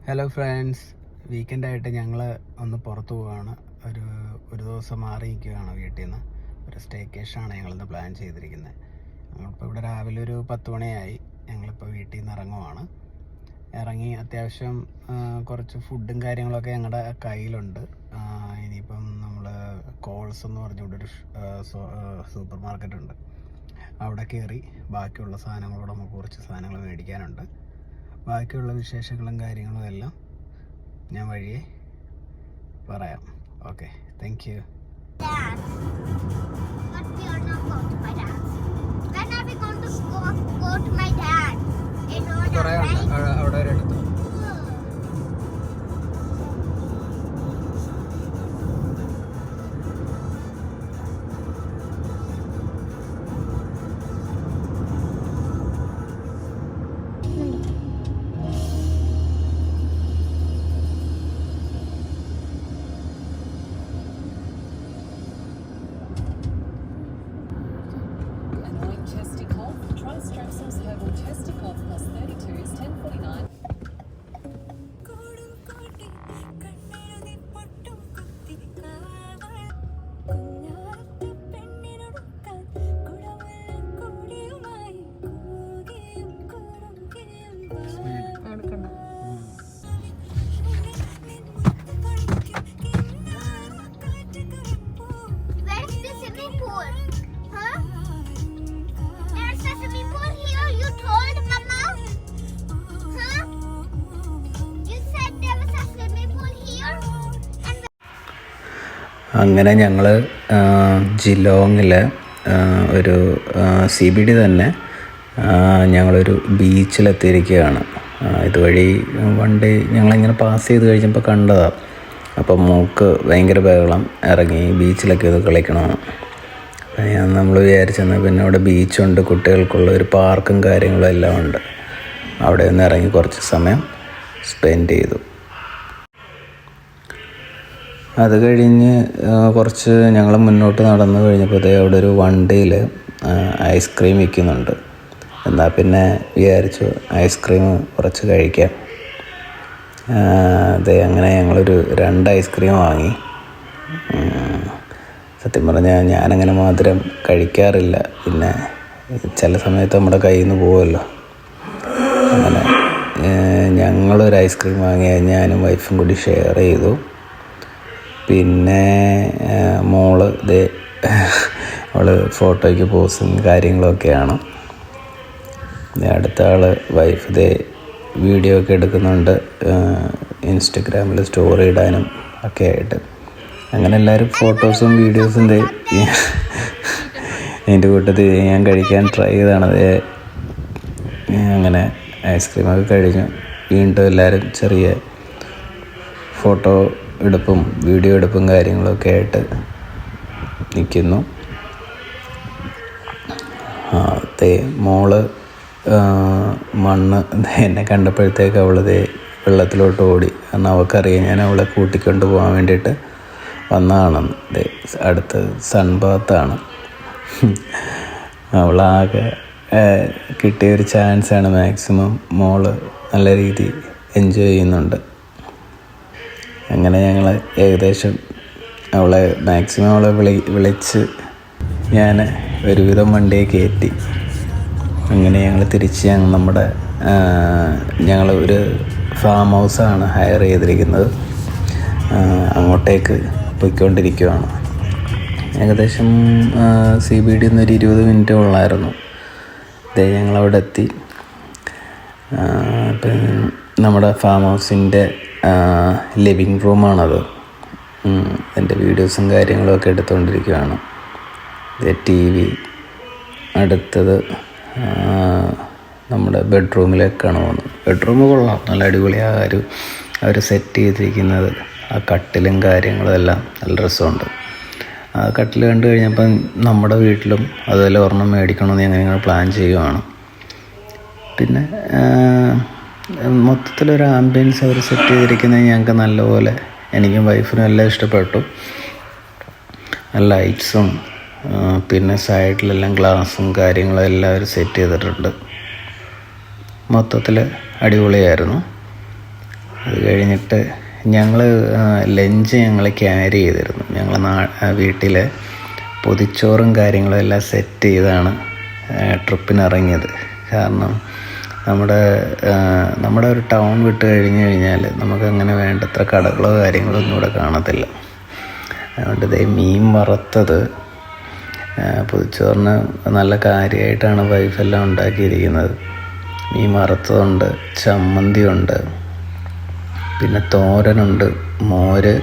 Hello friends, വീക്കെൻഡായിട്ട് ഞങ്ങൾ ഒന്ന് പുറത്തു പോവുകയാണ്. ഒരു ദിവസം മാറി നിൽക്കുകയാണ് വീട്ടിൽ നിന്ന്. ഒരു സ്റ്റേക്കേഷനാണ് ഞങ്ങളിന്ന് പ്ലാൻ ചെയ്തിരിക്കുന്നത്. ഞങ്ങളിപ്പോൾ ഇവിടെ രാവിലെ ഒരു 10 മണിയായി. ഞങ്ങളിപ്പോൾ വീട്ടിൽ നിന്ന് ഇറങ്ങി അത്യാവശ്യം കുറച്ച് ഫുഡും കാര്യങ്ങളൊക്കെ ഞങ്ങളുടെ കയ്യിലുണ്ട്. ഇനിയിപ്പം നമ്മൾ കോൾസ് എന്ന് പറഞ്ഞുകൊണ്ട് ഒരു സൂപ്പർ മാർക്കറ്റ് ഉണ്ട്. അവിടെ കയറി ബാക്കിയുള്ള സാധനങ്ങളോട് നമുക്ക് കുറച്ച് സാധനങ്ങൾ മേടിക്കാനുണ്ട്. ബാക്കിയുള്ള വിശേഷങ്ങളും കാര്യങ്ങളും എല്ലാം ഞാൻ വഴിയെ പറയാം. Okay, thank you. അവിടെ ഒരു എടുത്തു. Strepsils Herbal Chest Cough Plus 32 is $10.49. അങ്ങനെ ഞങ്ങൾ ജിലോങ്ങിലെ ഒരു CBD തന്നെ ഞങ്ങളൊരു ബീച്ചിലെത്തിയിരിക്കുകയാണ്. ഇതുവഴി വണ്ടി ഞങ്ങളിങ്ങനെ പാസ് ചെയ്ത് കഴിഞ്ഞപ്പോൾ കണ്ടതാണ്. അപ്പം മോൾക്ക് ഭയങ്കര ബഹളം, ഇറങ്ങി ബീച്ചിലൊക്കെ ഇത് കളിക്കണമെന്ന്. നമ്മൾ വിചാരിച്ചെന്നാൽ പിന്നെ അവിടെ ബീച്ചുണ്ട്, കുട്ടികൾക്കുള്ള ഒരു പാർക്കും കാര്യങ്ങളും എല്ലാം ഉണ്ട്. അവിടെ നിന്ന് ഇറങ്ങി കുറച്ച് സമയം സ്പെൻഡ് ചെയ്തു. അത് കഴിഞ്ഞ് കുറച്ച് ഞങ്ങൾ മുന്നോട്ട് നടന്നു കഴിഞ്ഞപ്പോൾ അവിടെ ഒരു വണ്ടിയിൽ ഐസ്ക്രീം വിൽക്കുന്നുണ്ട്. എന്നാൽ പിന്നെ വിചാരിച്ചു ഐസ്ക്രീം കുറച്ച് കഴിക്കാം. അങ്ങനെ ഞങ്ങളൊരു 2 ഐസ്ക്രീം വാങ്ങി. സത്യം പറഞ്ഞാൽ ഞാനങ്ങനെ മധുരം കഴിക്കാറില്ല, പിന്നെ ചില സമയത്ത് നമ്മുടെ കയ്യിൽ നിന്ന് പോകുമല്ലോ. അങ്ങനെ ഞങ്ങളൊരു ഐസ്ക്രീം വാങ്ങി, ഞാനും വൈഫും കൂടി ഷെയർ ചെയ്തു. പിന്നെ മോള് അവൾ ഫോട്ടോയ്ക്ക് പോസും കാര്യങ്ങളൊക്കെയാണ്. അടുത്ത ആൾ വൈഫ് വീഡിയോ ഒക്കെ എടുക്കുന്നുണ്ട്, ഇൻസ്റ്റഗ്രാമിൽ സ്റ്റോറി ഇടാനും ഒക്കെ ആയിട്ട്. അങ്ങനെ എല്ലാവരും ഫോട്ടോസും വീഡിയോസും അതിൻ്റെ കൂട്ടത്തിൽ ഞാൻ കഴിക്കാൻ ട്രൈ ചെയ്തതാണ്. അങ്ങനെ ഐസ്ക്രീമൊക്കെ കഴിഞ്ഞു. വീണ്ടും എല്ലാവരും ചെറിയ ഫോട്ടോ എടുപ്പും വീഡിയോ എടുപ്പും കാര്യങ്ങളൊക്കെ ആയിട്ട് നിൽക്കുന്നു. മോള് മണ്ണ് എന്നെ കണ്ടപ്പോഴത്തേക്ക് അവളത് വെള്ളത്തിലോട്ട് ഓടി. കാരണം അവൾക്കറിയാം ഞാൻ അവളെ കൂട്ടിക്കൊണ്ട് പോകാൻ വേണ്ടിയിട്ട് വന്നതാണെന്ന്. അടുത്ത് സൺബാത്താണ്. അവളാകെ കിട്ടിയൊരു ചാൻസാണ്. മാക്സിമം മോള് നല്ല രീതിയിൽ എൻജോയ് ചെയ്യുന്നുണ്ട്. അങ്ങനെ ഞങ്ങൾ ഏകദേശം അവളെ വിളിച്ച് ഞാൻ ഒരുവിധം വണ്ടിയെ കയറ്റി. അങ്ങനെ ഞങ്ങൾ തിരിച്ച് ഞങ്ങൾ ഒരു ഫാം ഹൗസാണ് ഹയർ ചെയ്തിരിക്കുന്നത്, അങ്ങോട്ടേക്ക് പോയിക്കൊണ്ടിരിക്കുകയാണ്. ഏകദേശം CBD ഒരു 20 മിനിറ്റ് ഉള്ളായിരുന്നു. ഞങ്ങളവിടെ എത്തി. നമ്മുടെ ഫാം ഹൗസിൻ്റെ ലിവിങ് റൂമാണത്. എൻ്റെ വീഡിയോസും കാര്യങ്ങളൊക്കെ എടുത്തുകൊണ്ടിരിക്കുകയാണ്. TV. അടുത്തത് നമ്മുടെ ബെഡ്റൂമിലേക്കാണ് പോകുന്നത്. ബെഡ്റൂം കൊള്ളാം, നല്ല അടിപൊളിയായ അവർ സെറ്റ് ചെയ്തിരിക്കുന്നത്. ആ കട്ടിലും കാര്യങ്ങളും എല്ലാം നല്ല രസമുണ്ട്. ആ കട്ടിൽ കണ്ടു കഴിഞ്ഞപ്പം നമ്മുടെ വീട്ടിലും അതുപോലെ ഒരെണ്ണം മേടിക്കണമെന്ന് ഞങ്ങൾ പ്ലാൻ ചെയ്യുകയാണ്. പിന്നെ മൊത്തത്തിലൊരു ആംബിയൻസ് അവർ സെറ്റ് ചെയ്തിരിക്കുന്നത് ഞങ്ങൾക്ക് നല്ലപോലെ, എനിക്കും വൈഫിനും എല്ലാം ഇഷ്ടപ്പെട്ടു. ലൈറ്റ്സും പിന്നെ സൈഡിലെല്ലാം ഗ്ലാസും കാര്യങ്ങളും എല്ലാം അവർ സെറ്റ് ചെയ്തിട്ടുണ്ട്. മൊത്തത്തിൽ അടിപൊളിയായിരുന്നു. അത് കഴിഞ്ഞിട്ട് ഞങ്ങൾ ലഞ്ച് ഞങ്ങൾ ക്യാരി ചെയ്തിരുന്നു. ഞങ്ങൾ വീട്ടിൽ പൊതിച്ചോറും കാര്യങ്ങളും എല്ലാം സെറ്റ് ചെയ്താണ് ട്രിപ്പിനിറങ്ങിയത്. കാരണം നമ്മുടെ ഒരു ടൗൺ വിട്ട് കഴിഞ്ഞാൽ നമുക്കങ്ങനെ വേണ്ടത്ര കടകളോ കാര്യങ്ങളോ ഒന്നും ഇവിടെ കാണത്തില്ല. അതുകൊണ്ട് ഇതേ മീൻ വറുത്തത്, പൊതിച്ചോറിന് നല്ല കാര്യമായിട്ടാണ് വൈഫെല്ലാം ഉണ്ടാക്കിയിരിക്കുന്നത്. മീൻ വറുത്തതുണ്ട്, ചമ്മന്തിയുണ്ട്, പിന്നെ തോരനുണ്ട്, മോര്,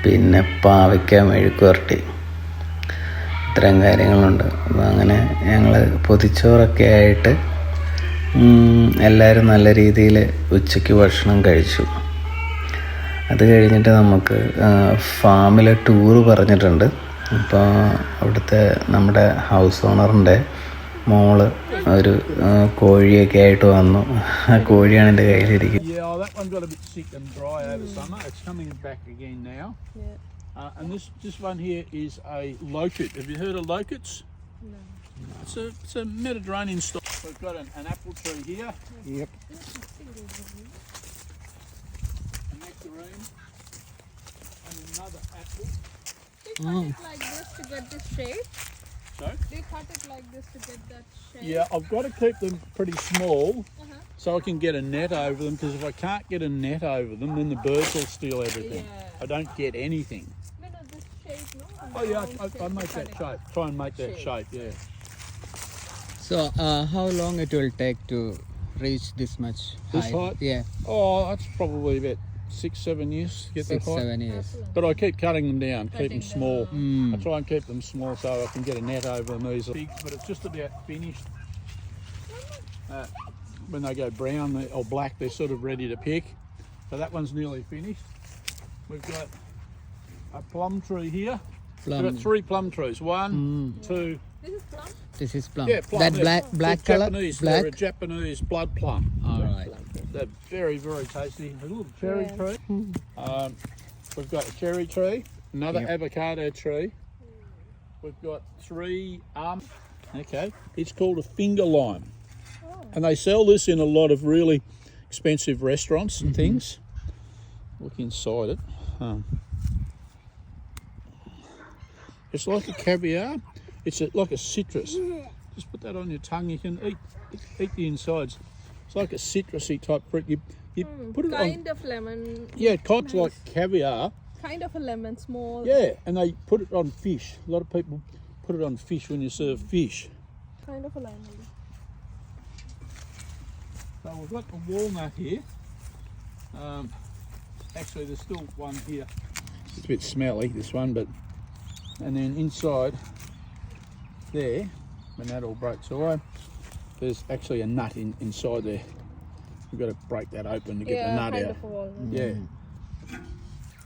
പിന്നെ പാവയ്ക്ക മെഴുക്ക് പുരട്ടി, ഇത്രയും കാര്യങ്ങളുണ്ട്. അപ്പോൾ അങ്ങനെ ഞങ്ങൾ പൊതിച്ചോറൊക്കെ ആയിട്ട് എല്ലാവരും നല്ല രീതിയിൽ ഉച്ചയ്ക്ക് ഭക്ഷണം കഴിച്ചു. അത് കഴിഞ്ഞിട്ട് നമുക്ക് ഫാമിലെ ടൂറ് പറഞ്ഞിട്ടുണ്ട്. അപ്പോൾ അവിടുത്തെ നമ്മുടെ ഹൗസ് ഓണറിൻ്റെ മോള് ഒരു കോഴിയൊക്കെ ആയിട്ട് വന്നു. ആ കോഴിയാണ് എൻ്റെ കയ്യിലിരിക്കുന്നത്. Yeah, that one got a bit sick and dry over summer. It's coming back again now. Yeah. And this one here is a locust. Have you heard of locusts? No. It's a Mediterranean stock. We've got an apple tree here. Yep. A nectarine. And another apple. Do you cut it like this to get this shape? So, Do you cut it like this to get that shape? yeah, I've got to keep them pretty small Uh-huh. so I can get a net over them, because if I can't get a net over them, then the birds will steal everything. Yeah. I don't get anything. No, this shape, no? Oh yeah, Round I shape, make that cut it. shape. Try and make that shape, yeah. So how long it will take to reach this much This height? height? Yeah, Oh, that's probably about 6-7 years to get that height. 6-7 years. But I keep cutting them down, keep them small. Mm. I try and keep them small so I can get a net over them easily. But it's just about finished. When they go brown or black, they're sort of ready to pick. So that one's nearly finished. We've got a plum tree here. We've got 3 plum trees. 1, 2. This is plum? This is plum. Yeah, plum. That yeah. black They're color. Japanese. Black. They're a Japanese blood plum. All right. They're very, very tasty. A little cherry Yeah. tree. We've got a cherry tree, another Yep. avocado tree. We've got 3 Okay, it's called a finger lime, and they sell this in a lot of really expensive restaurants and things. Look inside it. It's like a caviar. It's like a citrus. Just put that on your tongue. You can eat the insides. It's like a citrusy type fruit. You put it on. Kind of lemon. Yeah, kind of like caviar. Kind of a lemon, small. Yeah, and they put it on fish. A lot of people put it on fish when you serve fish. Kind of a lemon. So we've got the walnut here. Actually, there's still one here. It's a bit smelly, this one, but... And then inside there, when that all breaks away, there's actually a nut inside there. You've got to break that open to get the nut kind out. of a walnut. Yeah.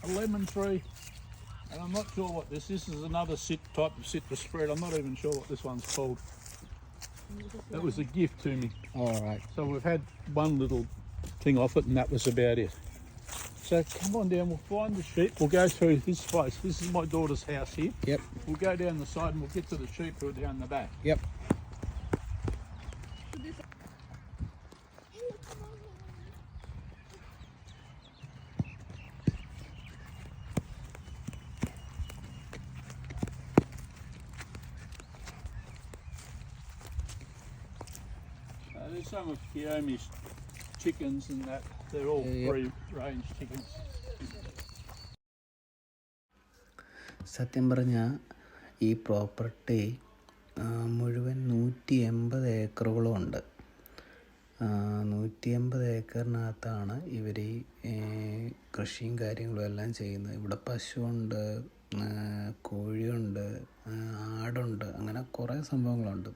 A lemon tree. And I'm not sure what this is. Another type of citrus spread. I'm not even sure what this one's called. That was a gift to me. All right. So we've had one little thing off it, and that was about it. So come on down, we'll find the sheep. We'll go through this place. This is my daughter's house here. Yep. We'll go down the side and we'll get to the sheep who are down the back. Yep. There's some of Kiyomi's chickens and that. They're all Yep. free-range chickens. സത്യം പറഞ്ഞാൽ ഈ property മുഴുവൻ 180 ഏക്കറുകളും ഉണ്ട്. 180 ഏക്കറിനകത്താണ് ഇവർ ഈ കൃഷിയും കാര്യങ്ങളും എല്ലാം ചെയ്യുന്നത്. ഇവിടെ പശുവുണ്ട്, കോഴിയുണ്ട്, ആടുണ്ട്, അങ്ങനെ കുറേ സംഭവങ്ങളുണ്ട്.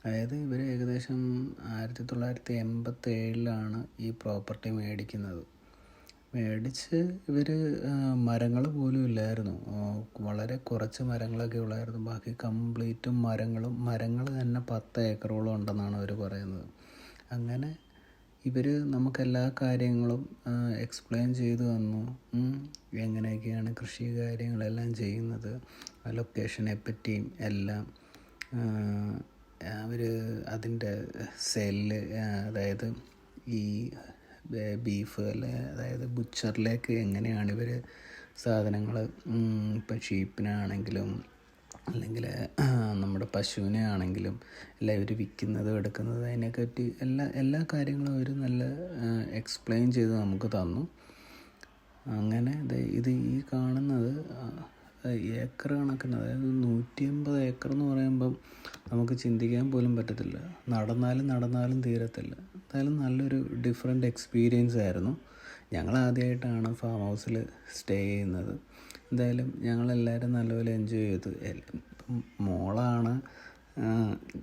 അതായത് ഇവർ ഏകദേശം 1987 ഈ പ്രോപ്പർട്ടി മേടിക്കുന്നത്. മേടിച്ച് ഇവർ മരങ്ങൾ പോലും ഇല്ലായിരുന്നു. വളരെ കുറച്ച് മരങ്ങളൊക്കെ ഉള്ളായിരുന്നു. ബാക്കി കംപ്ലീറ്റും മരങ്ങൾ തന്നെ 10 ഏക്കറോളം ഉണ്ടെന്നാണ് അവർ പറയുന്നത്. അങ്ങനെ ഇവർ നമുക്കെല്ലാ കാര്യങ്ങളും എക്സ്പ്ലെയിൻ ചെയ്തു തന്നു. എങ്ങനെയൊക്കെയാണ് കൃഷി കാര്യങ്ങളെല്ലാം ചെയ്യുന്നത്, ലൊക്കേഷനെ പറ്റിയും എല്ലാം. അവർ അതിൻ്റെ സെല്ല്, അതായത് ഈ ബീഫ് അല്ലെ, അതായത് ബുച്ചറിലേക്ക് എങ്ങനെയാണ് ഇവർ സാധനങ്ങൾ ഇപ്പം ഷീപ്പിനാണെങ്കിലും അല്ലെങ്കിൽ നമ്മുടെ പശുവിനെ ആണെങ്കിലും എല്ലാം ഇവർ വിൽക്കുന്നതും എടുക്കുന്നതും അതിനെപ്പറ്റി എല്ലാ കാര്യങ്ങളും അവർ നല്ല എക്സ്പ്ലെയിൻ ചെയ്ത് നമുക്ക് തന്നു. അങ്ങനെ ഇത് ഈ കാണുന്നത് ഏക്കർ കണക്കിന്, അതായത് 150 ഏക്കർ എന്ന് പറയുമ്പം നമുക്ക് ചിന്തിക്കാൻ പോലും പറ്റത്തില്ല. നടന്നാലും തീരത്തില്ല. എന്തായാലും നല്ലൊരു ഡിഫറെൻ്റ് എക്സ്പീരിയൻസ് ആയിരുന്നു. ഞങ്ങൾ ആദ്യമായിട്ടാണ് ഫാം ഹൗസിൽ സ്റ്റേ ചെയ്യുന്നത്. എന്തായാലും ഞങ്ങളെല്ലാവരും നല്ലപോലെ എൻജോയ് ചെയ്തു. ഇപ്പം മോളാണ്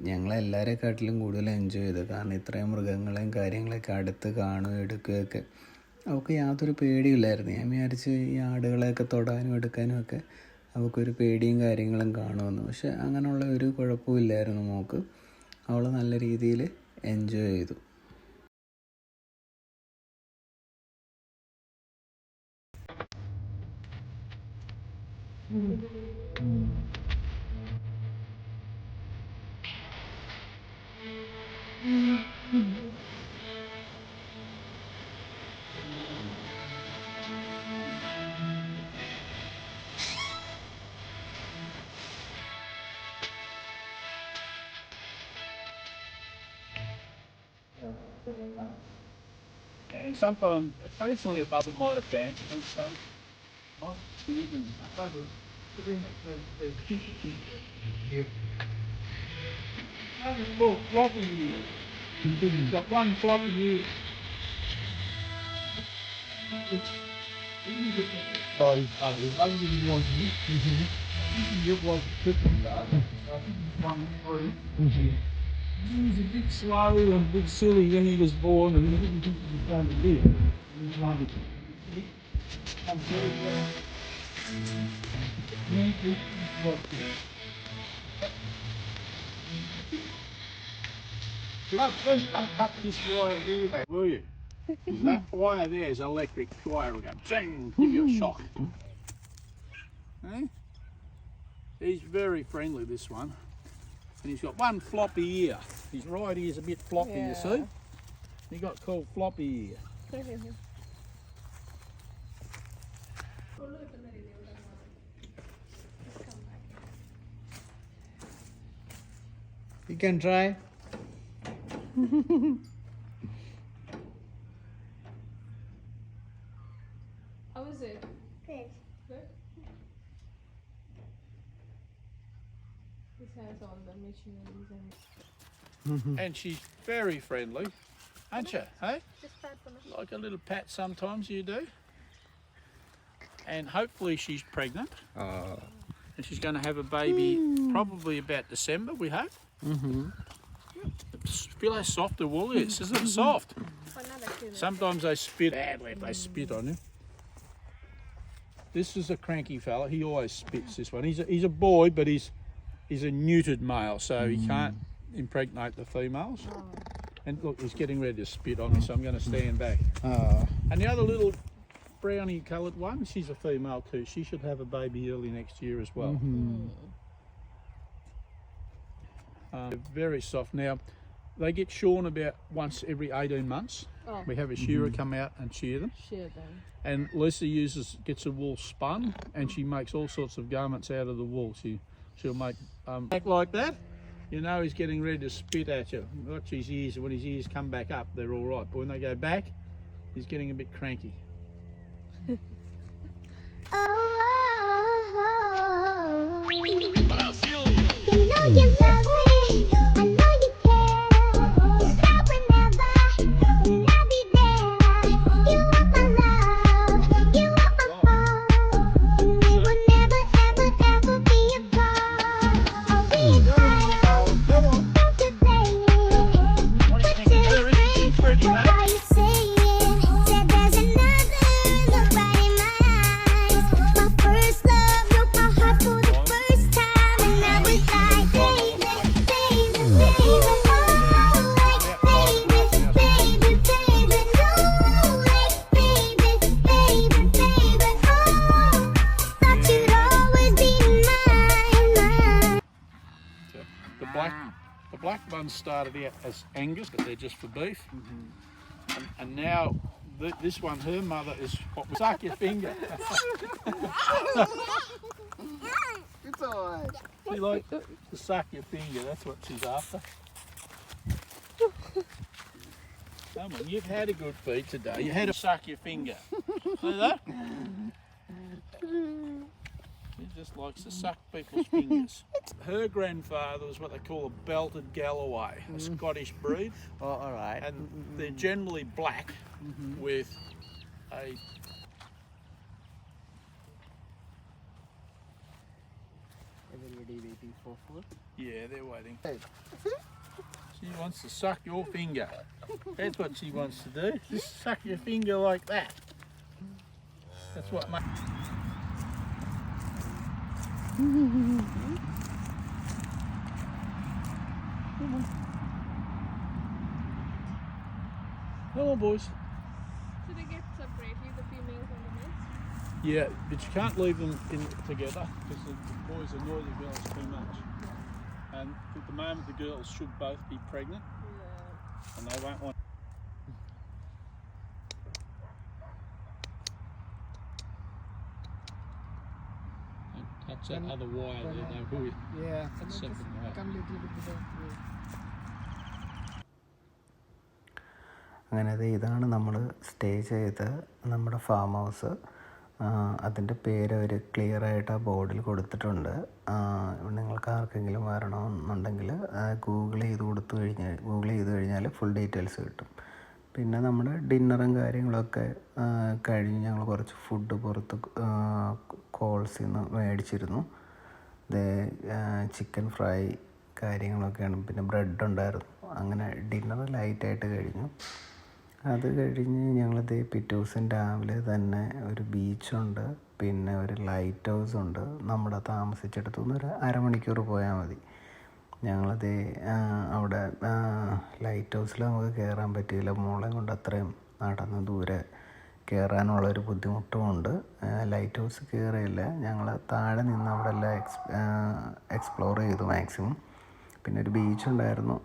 ഞങ്ങളെല്ലാവരെക്കാട്ടിലും കൂടുതൽ എൻജോയ് ചെയ്തത്. കാരണം ഇത്രയും മൃഗങ്ങളെയും കാര്യങ്ങളൊക്കെ അടുത്ത് കാണുകയും എടുക്കുകയൊക്കെ അവൾക്ക് യാതൊരു പേടിയില്ലായിരുന്നു. ഞാൻ വിചാരിച്ച് ഈ ആടുകളെയൊക്കെ തൊടാനും എടുക്കാനും ഒക്കെ അവൾക്കൊരു പേടിയും കാര്യങ്ങളും കാണുമെന്ന്. പക്ഷെ അങ്ങനെയുള്ള ഒരു കുഴപ്പമില്ലായിരുന്നു മോൾക്ക്. അവൾ നല്ല രീതിയിൽ എൻജോയ് ചെയ്തു. And sometimes, occasionally above them might have danced and stuff. Even well, floppy ear. He's got one floppy ear. Oh, he's ugly if he wants to. You've lost a trip and that. One through. He's a bit slow and a bit silly when he was born, and he didn't think he was going to live. He was one I'm sorry, First uncut this wire here, will you? That wire there is electric wire. Will go zing, give you a shock. Eh? He's very friendly, this one. And he's got one floppy ear. His right ear's a bit floppy, you see? He got called floppy ear. You can try. How is it? Good. Good? This has all the machineries and... And she's very friendly, aren't you? Hey? Just pat for me. Like a little pat sometimes you do. And hopefully she's pregnant. And she's going to have a baby probably about December, we hope. Feel how soft the wool is, isn't it soft? Another two. Sometimes they spit badly if they spit on you. This is a cranky fella. He always spits, this one. He's a boy, but he's a neutered male, so he can't impregnate the females. And look, he's getting ready to spit on me, so I'm going to stand back. And the other little brownie coloured one, she's a female too. She should have a baby early next year as well. They're very soft. Now, they get shorn about once every 18 months. Oh. We have a shearer come out and shear them. Share them. And Lisa gets the wool spun, and she makes all sorts of garments out of the wool. She'll make back like that. You know he's getting ready to spit at you. Watch his ears. When his ears come back up, they're all right. But when they go back, he's getting a bit cranky. The black ones started out as Angus, but they're just for beef. And now this one, her mother is what we suck your finger. It's alright. She likes to suck your finger. That's what she's after. Come on, you've had a good feed today. You had to suck your finger. See that? She just likes to suck people's fingers. Her grandfather was what they call a belted Galloway, a Scottish breed, Oh, alright. and they're generally black with a. Everybody waiting for food. Yeah, they're waiting. She wants to suck your finger. That's what she wants to do. Just suck your finger like that. That's what my. Come on, boys. So they get separately, the females and the males? Yeah, but you can't leave them in together because the boys annoy the girls too much. And at the moment, the girls should both be pregnant, Yeah. and they won't want. Touch that other wire there, no buoy. Yeah. That's separate wire. Come little bit of അങ്ങനെ ഇതാണ് നമ്മൾ stay ചെയ്ത നമ്മുടെ farm house. അതിൻ്റെ പേര് അവർ ക്ലിയറായിട്ട് ആ ബോർഡിൽ കൊടുത്തിട്ടുണ്ട്. നിങ്ങൾക്ക് ആർക്കെങ്കിലും വരണമെന്നുണ്ടെങ്കിൽ ഗൂഗിൾ ചെയ്ത് കഴിഞ്ഞാൽ ഫുൾ ഡീറ്റെയിൽസ് കിട്ടും. പിന്നെ നമ്മുടെ ഡിന്നറും കാര്യങ്ങളൊക്കെ കഴിഞ്ഞ് ഞങ്ങൾ കുറച്ച് ഫുഡ് പുറത്ത് കോൾസിൽ നിന്ന് മേടിച്ചിരുന്നു. ചിക്കൻ ഫ്രൈ കാര്യങ്ങളൊക്കെയാണ്. പിന്നെ ബ്രെഡ് ഉണ്ടായിരുന്നു. അങ്ങനെ ഡിന്നർ ലൈറ്റായിട്ട് കഴിഞ്ഞു. അത് കഴിഞ്ഞ് ഞങ്ങളിത് പിറ്റേ ദിവസം രാവിലെ തന്നെ ഒരു ബീച്ചുണ്ട്, പിന്നെ ഒരു ലൈറ്റ് ഹൗസ് ഉണ്ട്. നമ്മുടെ താമസിച്ചെടുത്തു നിന്ന് ഒരു അരമണിക്കൂർ പോയാൽ മതി. ഞങ്ങളത് അവിടെ ലൈറ്റ് ഹൗസിൽ നമുക്ക് കയറാൻ പറ്റിയില്ല. മോളെ കൊണ്ട് അത്രയും നടന്ന് ദൂരെ കയറാനുള്ളൊരു ബുദ്ധിമുട്ടുമുണ്ട്. ലൈറ്റ് ഹൗസ് കയറിയില്ല. ഞങ്ങൾ താഴെ നിന്ന് അവിടെ എല്ലാം എക്സ്പ്ലോർ ചെയ്തു മാക്സിമം. പിന്നെ ഒരു ബീച്ചുണ്ടായിരുന്നു.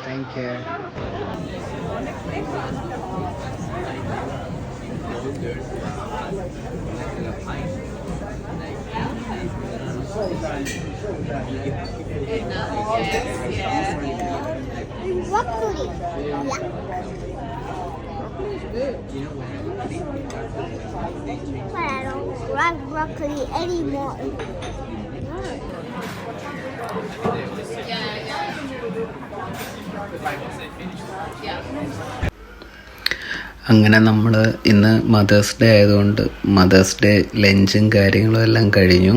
Thank you. Broccoli. Yeah. But I don't like broccoli anymore. അങ്ങനെ നമ്മൾ ഇന്ന് മദേഴ്സ് ഡേ ആയതുകൊണ്ട് മദേഴ്സ് ഡേ ലഞ്ചും കാര്യങ്ങളും എല്ലാം കഴിഞ്ഞു.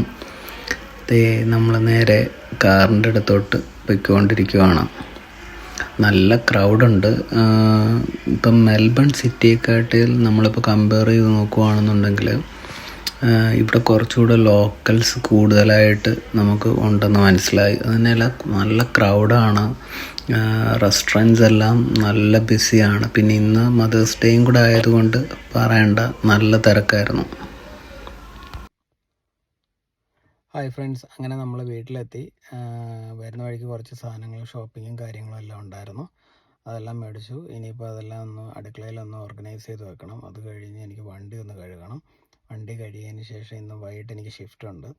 നമ്മൾ നേരെ കാറിൻ്റെ അടുത്തോട്ട് പോയിക്കൊണ്ടിരിക്കുവാണ്. നല്ല ക്രൗഡുണ്ട്. ഇപ്പം മെൽബൺ സിറ്റിയെക്കാട്ടിൽ നമ്മളിപ്പോൾ കമ്പയർ ചെയ്ത് നോക്കുകയാണെന്നുണ്ടെങ്കിൽ ഇവിടെ കുറച്ചുകൂടെ ലോക്കൽസ് കൂടുതലായിട്ട് നമുക്ക് ഉണ്ടെന്ന് മനസ്സിലായി. അതുതന്നെയല്ല, നല്ല ക്രൗഡാണ്. റെസ്റ്റോറൻറ്റ്സ് എല്ലാം നല്ല ബിസിയാണ്. പിന്നെ ഇന്ന് മദേഴ്സ് ഡേയും കൂടെ ആയതുകൊണ്ട് പറയണ്ട, നല്ല തിരക്കായിരുന്നു. ഹായ് ഫ്രണ്ട്സ്, അങ്ങനെ നമ്മൾ വീട്ടിലെത്തി. വരുന്ന വഴിക്ക് കുറച്ച് സാധനങ്ങൾ, ഷോപ്പിങ്ങും കാര്യങ്ങളും എല്ലാം ഉണ്ടായിരുന്നു. അതെല്ലാം മേടിച്ചു. ഇനിയിപ്പോൾ അതെല്ലാം ഒന്ന് അടുക്കളയിലൊന്ന് ഓർഗനൈസ് ചെയ്ത് വെക്കണം. അത് കഴിഞ്ഞ് എനിക്ക് വണ്ടി ഒന്ന് കഴുകണം. വണ്ടി കഴുകിയതിന് ശേഷം ഇന്ന് വൈകിട്ട് എനിക്ക് ഷിഫ്റ്റ് ഉണ്ട്.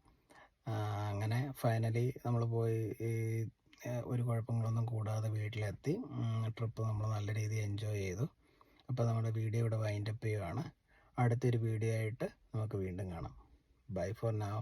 അങ്ങനെ ഫൈനലി നമ്മൾ പോയി ഒരു കുഴപ്പങ്ങളൊന്നും കൂടാതെ വീട്ടിലെത്തി. ട്രിപ്പ് നമ്മൾ നല്ല രീതിയിൽ എൻജോയ് ചെയ്തു. അപ്പോൾ നമ്മുടെ വീഡിയോ ഇവിടെ വൈൻഡപ്പ് ചെയ്യുകയാണ്. അടുത്തൊരു വീഡിയോ ആയിട്ട് നമുക്ക് വീണ്ടും കാണാം. Bye for now.